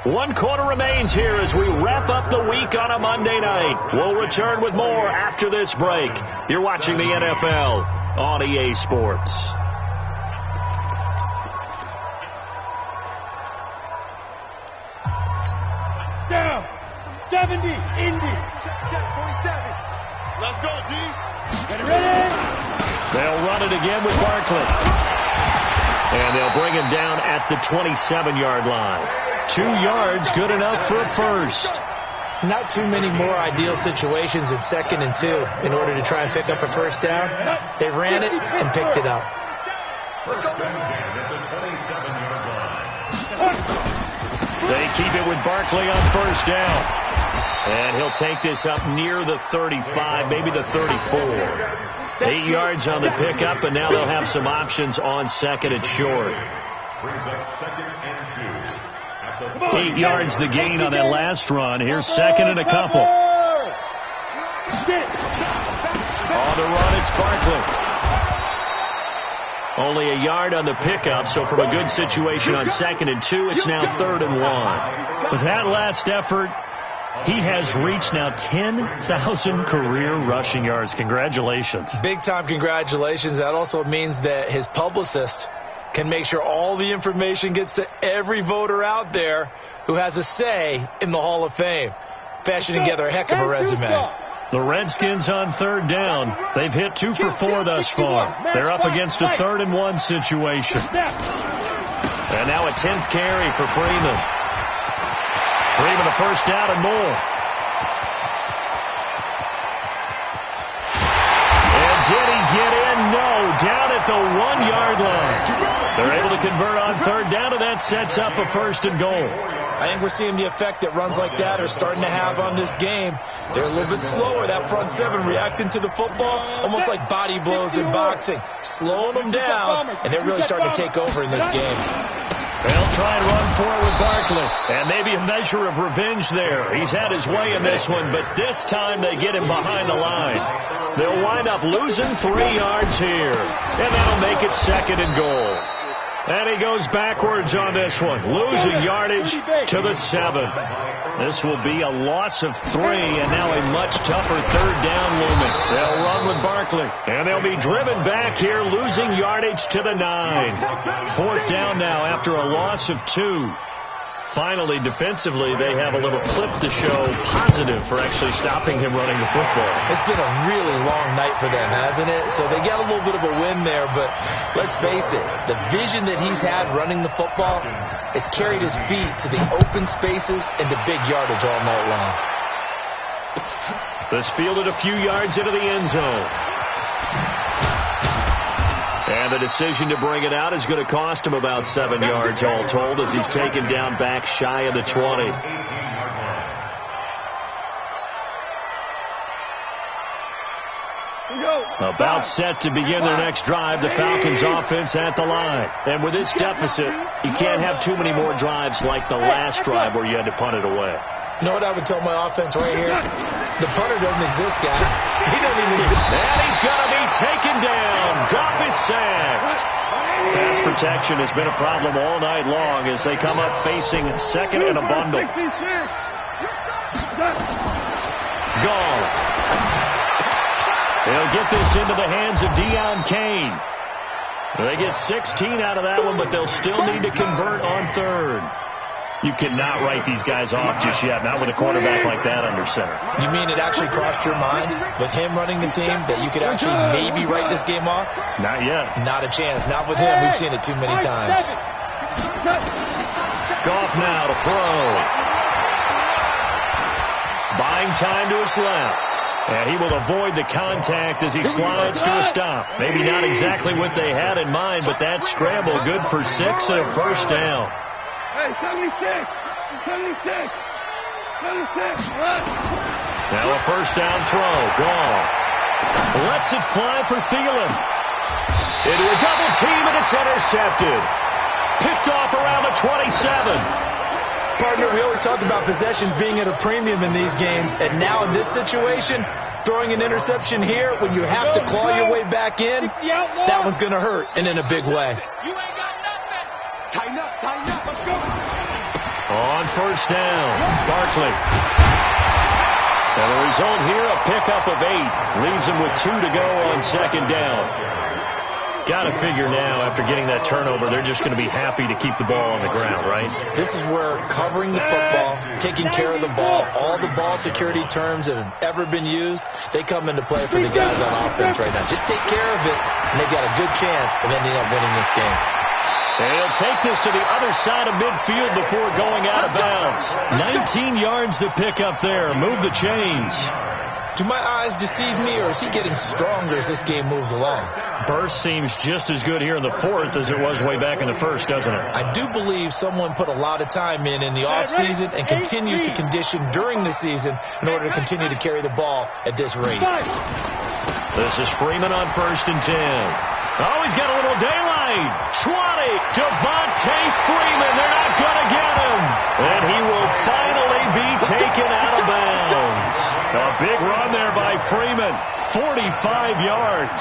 C: 1 quarter remains here as we wrap up the week on a Monday night. We'll return with more after this break. You're watching the NFL on EA Sports.
G: Down. 70. Indy. Check 47. Let's go, D. Get it ready.
C: They'll run it again with Barkley. And they'll bring him down at the 27-yard line. 2 yards, good enough for a first.
E: Not too many more ideal situations in 2nd and 2 in order to try and pick up a first down. They ran it and picked it up.
F: First and 10 at the 27-yard line.
C: They keep it with Barkley on first down. And he'll take this up near the 35, maybe the 34. 8 yards on the pickup, and now they'll have some options on 2nd and short.
F: Brings up 2nd and 2.
C: 8 yards the gain on that last run. Here's 2nd and a couple. On the run, it's Barkley. Only a yard on the pickup, so from a good situation on 2nd and 2, it's now 3rd and 1. With that last effort, he has reached now 10,000 career rushing yards. Congratulations.
E: Big-time congratulations. That also means that his publicist can make sure all the information gets to every voter out there who has a say in the Hall of Fame. Fashioning together a heck of a resume.
C: The Redskins on 3rd down. They've hit 2 for 4 thus far. They're up against a 3rd and 1 situation. And now a 10th carry for Freeman. Freeman a first down and more. And did he get in? No. Down at the 1-yard line. They're able to convert on 3rd down, and that sets up a 1st and goal.
E: I think we're seeing the effect that runs like that are starting to have on this game. They're a little bit slower. That front 7 reacting to the football, almost like body blows in boxing. Slowing them down, and they're really starting to take over in this game.
C: They'll try and run forward with Barkley. And maybe a measure of revenge there. He's had his way in this one, but this time they get him behind the line. They'll wind up losing 3 yards here. And that'll make it 2nd and goal. And he goes backwards on this one, losing yardage to the 7. This will be a loss of 3, and now a much tougher 3rd down looming. They'll run with Barkley, and they'll be driven back here, losing yardage to the 9. 4th down now after a loss of 2. Finally, defensively, they have a little clip to show positive for actually stopping him running the football.
E: It's been a really long night for them, hasn't it? So they got a little bit of a win there, but let's face it, the vision that he's had running the football has carried his feet to the open spaces and to big yardage all night long.
C: This fielded a few yards into the end zone. And the decision to bring it out is going to cost him about 7 yards all told as he's taken down back shy of the 20. About set to begin their next drive, the Falcons offense at the line. And with this deficit, you can't have too many more drives like the last drive where you had to punt it away.
E: You know what I would tell my offense right here? The punter doesn't exist, guys. He doesn't even exist.
C: And he's going to be taken down. Goff is sacked. Pass protection has been a problem all night long as they come up facing 2nd and a bundle. Goff. They'll get this into the hands of Deion Kane. They get 16 out of that one, but they'll still need to convert on 3rd. You cannot write these guys off just yet, not with a quarterback like that under center.
E: You mean it actually crossed your mind with him running the team that you could actually maybe write this game off?
C: Not yet.
E: Not a chance. Not with him. We've seen it too many times.
C: Goff now to throw. Buying time to his left. And he will avoid the contact as he slides to a stop. Maybe not exactly what they had in mind, but that scramble good for 6 and a first down.
G: Hey, 76! 76! 76!
C: Now a first down throw. Gone. Lets it fly for Thielen. Into a double team, and it's intercepted. Picked off around the 27.
E: Partner, we always talk about possessions being at a premium in these games, and now in this situation, throwing an interception here when you have to claw your way back in, that one's going to hurt, and in a big way.
G: You ain't got nothing! Tighten up, let's go!
C: On first down. Barkley. And the result here, a pickup of 8. Leaves him with 2 to go on second down. Got to figure now, after getting that turnover, they're just going to be happy to keep the ball on the ground, right?
E: This is where covering the football, taking care of the ball, all the ball security terms that have ever been used, they come into play for the guys on offense right now. Just take care of it, and they've got a good chance of ending up winning this game.
C: And he'll take this to the other side of midfield before going out of bounds. 19 yards to pick up there. Move the chains.
E: Do my eyes deceive me, or is he getting stronger as this game moves along?
C: Burst seems just as good here in the fourth as it was way back in the first, doesn't it? I
E: do believe someone put a lot of time in the offseason and continues to condition during the season in order to continue to carry the ball at this rate.
C: This is Freeman on 1st and 10. Oh, he's got a little daylight. 20. Devontae Freeman. They're not going to get him. And he will finally be taken out of bounds. A big run there by Freeman. 45 yards.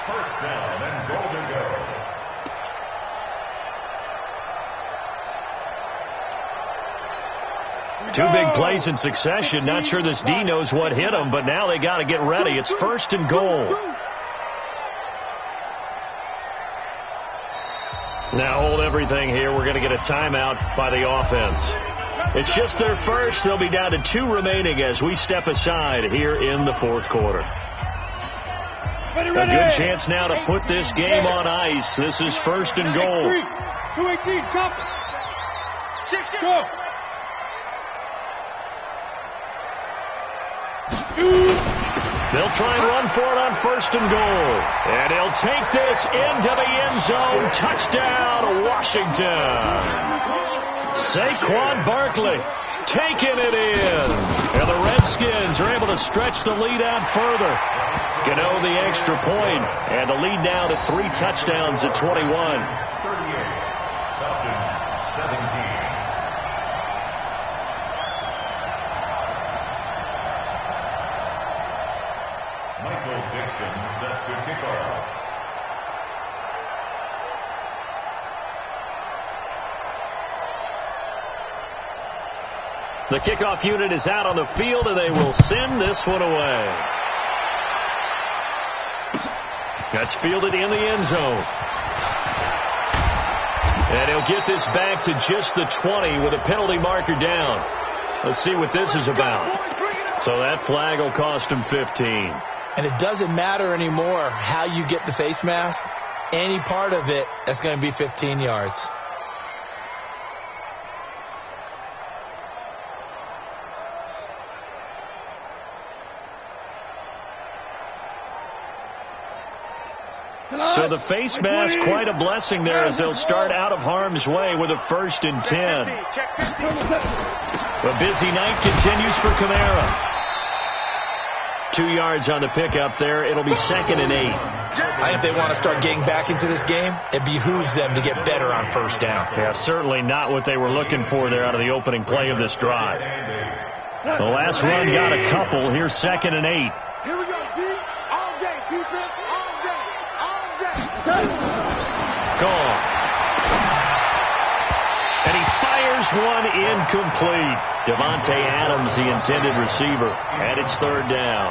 F: First down and goal to go.
C: Two big plays in succession. Not sure this D knows what hit him, but now they got to get ready. It's 1st and goal. Now hold everything here. We're going to get a timeout by the offense. It's just their first. They'll be down to 2 remaining as we step aside here in the fourth quarter. A good chance now to put this game on ice. This is 1st and goal.
G: 218, chop it. Shift. Go.
C: They'll try and run for it on 1st and goal. And he'll take this into the end zone. Touchdown, Washington. Saquon Barkley taking it in. And the Redskins are able to stretch the lead out further. Gano the extra point. And the lead now to 3 touchdowns at 21.
F: 38. Falcons 17. Set to kick off.
C: The kickoff unit is out on the field, and they will send this one away. That's fielded in the end zone. And he'll get this back to just the 20 with a penalty marker down. Let's see what this is about. So that flag will cost him 15.
E: And it doesn't matter anymore how you get the face mask. Any part of it, that's going to be 15 yards.
C: So the face mask, quite a blessing there as they'll start out of harm's way with a 1st and 10. A busy night continues for Kamara. 2 yards on the pickup there. It'll be 2nd and 8.
E: I think they want to start getting back into this game. It behooves them to get better on 1st down.
C: Yeah, certainly not what they were looking for there out of the opening play of this drive. The last run got a couple. Here's 2nd and 8.
G: Here we go, D. All day. Defense, all day. All day.
C: Gone. And he fires one incomplete. Devontae Adams, the intended receiver, and it's 3rd down.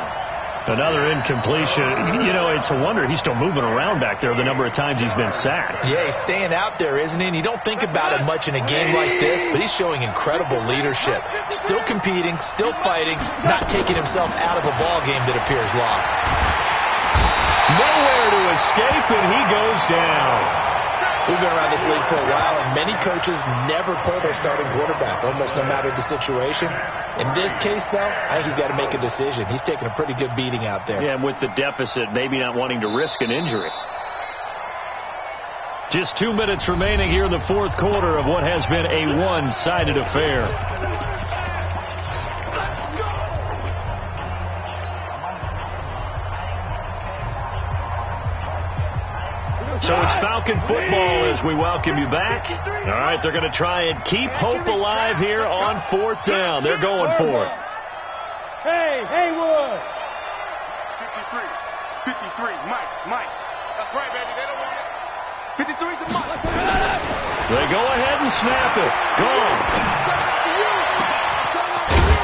C: Another incompletion. You know, it's a wonder he's still moving around back there the number of times he's been sacked.
E: Yeah, he's staying out there, isn't he? And you don't think about it much in a game like this, but he's showing incredible leadership. Still competing, still fighting, not taking himself out of a ball game that appears lost.
C: Nowhere to escape, and he goes down.
E: We've been around this league for a while, and many coaches never pull their starting quarterback, almost no matter the situation. In this case, though, I think he's got to make a decision. He's taking a pretty good beating out there.
C: Yeah, and with the deficit, maybe not wanting to risk an injury. Just 2 minutes remaining here in the fourth quarter of what has been a one-sided affair. So it's Falcon football as we welcome you back. All right, they're going to try and keep hope alive here on 4th down. They're going for it.
G: Hey, Haywood.
D: 53, Mike. That's right, baby. They don't want it. 53's the mark.
C: They go ahead and snap it. Gone.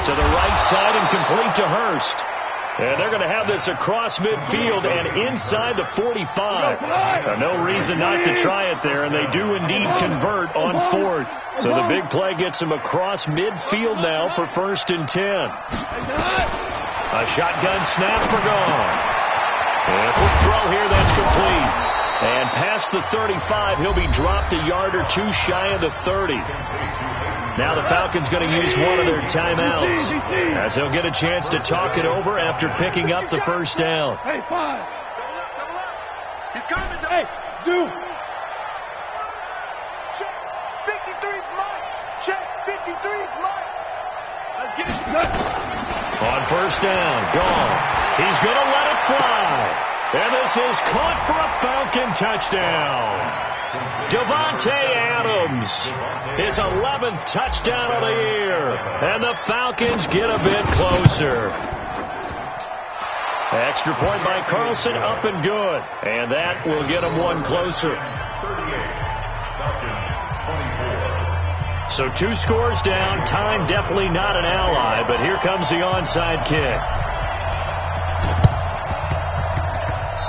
C: To the right side and complete to Hurst. And they're going to have this across midfield and inside the 45. No reason not to try it there, and they do indeed convert on fourth. So the big play gets them across midfield now for 1st and 10. A shotgun snap for gone. And a quick throw here, that's complete. And past the 35, he'll be dropped a yard or two shy of the 30. Now the Falcons going to use one of their timeouts as he'll get a chance to talk it over after picking up the first down.
G: Hey, 5.
D: Double up. He's coming.
G: Hey, zoom.
D: Check. 53's Mike. Check. 53's Mike.
G: Let's get it.
C: On first down, gone. He's going to let it fly. And this is caught for a Falcon touchdown. Devontae Adams, his 11th touchdown of the year, and the Falcons get a bit closer. Extra point by Carlson, up and good, and that will get them one closer.
F: 38, Falcons 24.
C: So 2 scores down, time definitely not an ally, but here comes the onside kick.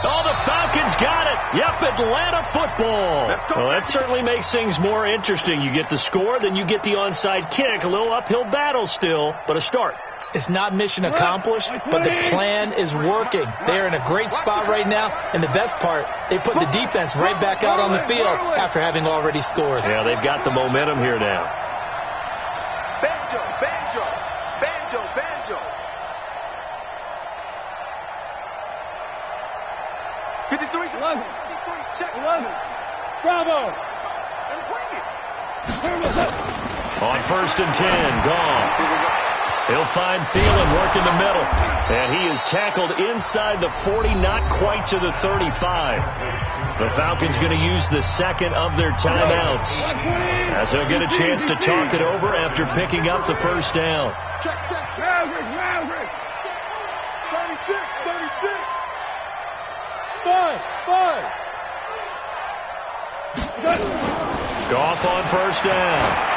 C: Oh, the Falcons got it. Yep, Atlanta football. Well, that certainly makes things more interesting. You get the score, then you get the onside kick. A little uphill battle still, but a start.
E: It's not mission accomplished, but the plan is working. They're in a great spot right now, and the best part, they put the defense right back out on the field after having already scored.
C: Yeah, they've got the momentum here now.
D: Banjo, banjo, banjo, banjo. 53's
G: 11.
D: 53, check.
G: 11. Bravo.
D: And bring it.
C: On 1st and 10, gone. He'll find Thielen work in the middle. And he is tackled inside the 40, not quite to the 35. The Falcons going to use the second of their timeouts as they'll get a chance to talk it over after picking up the first down.
D: Check, check, check.
G: Maverick.
D: 36, 36.
G: 5.
C: Goff on first down.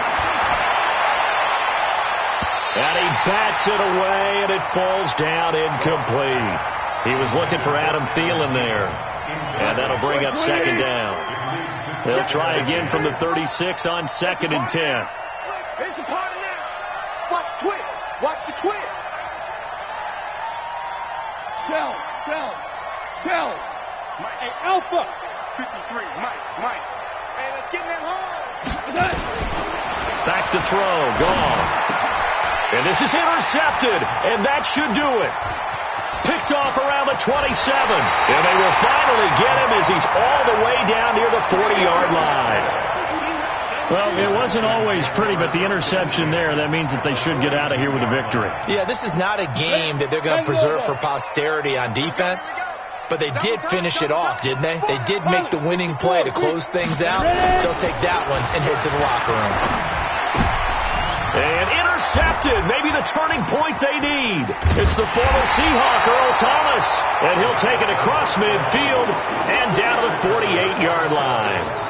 C: And he bats it away, and it falls down incomplete. He was looking for Adam Thielen there. And that'll bring up second down. They'll try again from the 36 on 2nd and 10.
D: It's a party now. Watch the twist. Watch the twist.
G: Shell. Hey, Alpha.
D: 53, Mike. Hey, let's get in that hole.
C: Back to throw, gone. And this is intercepted, and that should do it. Picked off around the 27, and they will finally get him as he's all the way down near the 40-yard line. Well, it wasn't always pretty, but the interception there, that means that they should get out of here with a victory.
E: Yeah, this is not a game that they're going to preserve for posterity on defense, but they did finish it off, didn't they? They did make the winning play to close things out. They'll take that one and head to the locker room.
C: And intercepted, maybe the turning point they need. It's the former Seahawk, Earl Thomas, and he'll take it across midfield and down to the 48-yard line.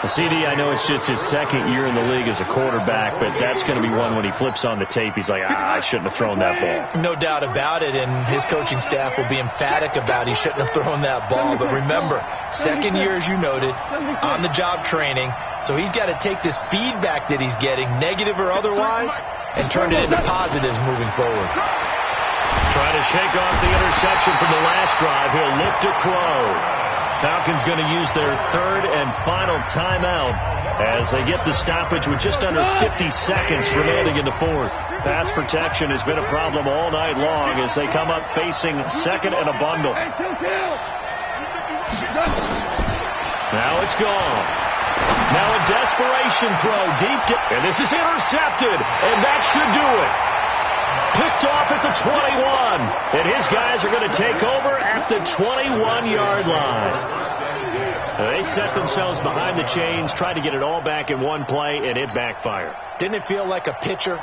C: CD, I know it's just his second year in the league as a quarterback, but that's going to be one when he flips on the tape. He's like, I shouldn't have thrown that ball.
E: No doubt about it, and his coaching staff will be emphatic about he shouldn't have thrown that ball. But remember, second year, as you noted, on-the-job training, so he's got to take this feedback that he's getting, negative or otherwise, and turn it into positives moving forward.
C: Trying to shake off the interception from the last drive. He'll look to throw. Falcons going to use their third and final timeout as they get the stoppage with just under 50 seconds remaining in the fourth. Pass protection has been a problem all night long as they come up facing second and a bundle. Now it's gone. Now a desperation throw deep, and this is intercepted, and that should do it. Picked off at the 21, and his guys are going to take over at the 21-yard line. They set themselves behind the chains, tried to get it all back in one play, and it backfired.
E: Didn't it feel like a pitcher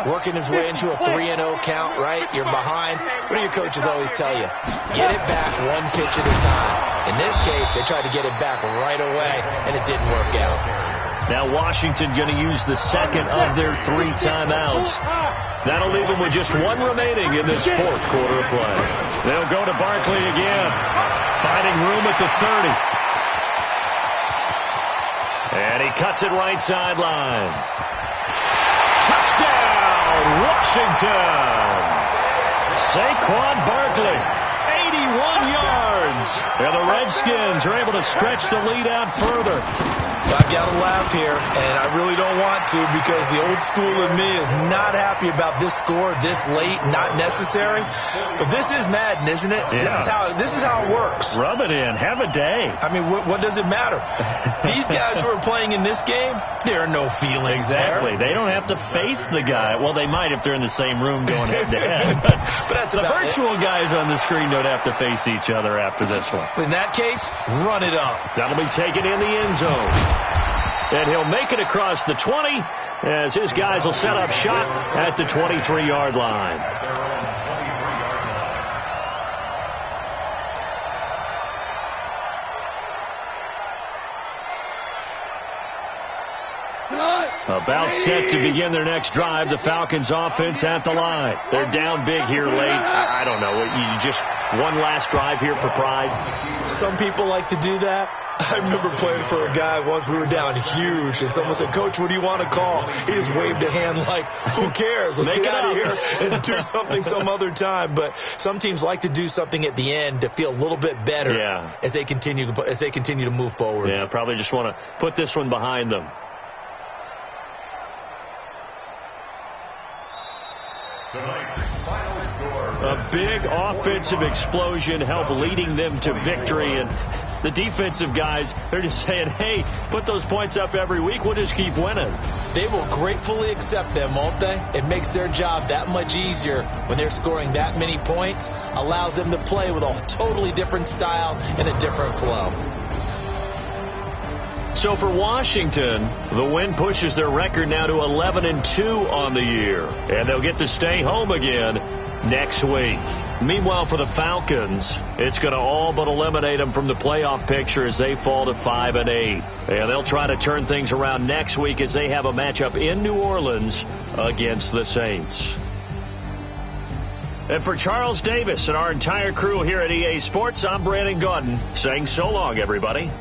E: working his way into a 3-0 count, right? You're behind. What do your coaches always tell you? Get it back one pitch at a time. In this case, they tried to get it back right away, and it didn't work out.
C: Now Washington going to use the second of their 3 timeouts. That'll leave them with just 1 remaining in this fourth quarter of play. They'll go to Barkley again, finding room at the 30. And he cuts it right sideline. Touchdown, Washington! Saquon Barkley, 81 yards. And the Redskins are able to stretch the lead out further.
E: I've got to laugh here, and I really don't want to because the old school in me is not happy about this score this late, not necessary. But this is Madden, isn't it?
C: Yeah.
E: This is how it works.
C: Rub it in. Have a day.
E: I mean, what does it matter? These guys who are playing in this game, there are no feelings
C: Exactly.
E: there.
C: They don't have to face the guy. Well, they might if they're in the same room going head-to-head.
E: But that's
C: the
E: about
C: virtual guys on the screen don't have to face each other after this one.
E: In that case, run it up.
C: That'll be taken in the end zone. And he'll make it across the 20 as his guys will set up shop at the 23-yard line. About set to begin their next drive, the Falcons offense at the line. They're down big here late. I don't know. You just one last drive here for pride?
E: Some people like to do that. I remember playing for a guy once. We were down huge, and someone said, "Coach, what do you want to call?" He just waved a hand like, "Who cares? Let's get out of here and do something some other time." But some teams like to do something at the end to feel a little bit better as they continue to move forward.
C: Yeah, probably just want to put this one behind them. A big offensive explosion helped leading them to victory, and the defensive guys, they're just saying, hey, put those points up every week, we'll just keep winning.
E: They will gratefully accept them, won't they? It makes their job that much easier when they're scoring that many points, allows them to play with a totally different style and a different flow.
C: So for Washington, the win pushes their record now to 11-2 on the year, and they'll get to stay home again next week. Meanwhile, for the Falcons, it's going to all but eliminate them from the playoff picture as they fall to 5-8. And they'll try to turn things around next week as they have a matchup in New Orleans against the Saints. And for Charles Davis and our entire crew here at EA Sports, I'm Brandon Gaudin saying so long, everybody.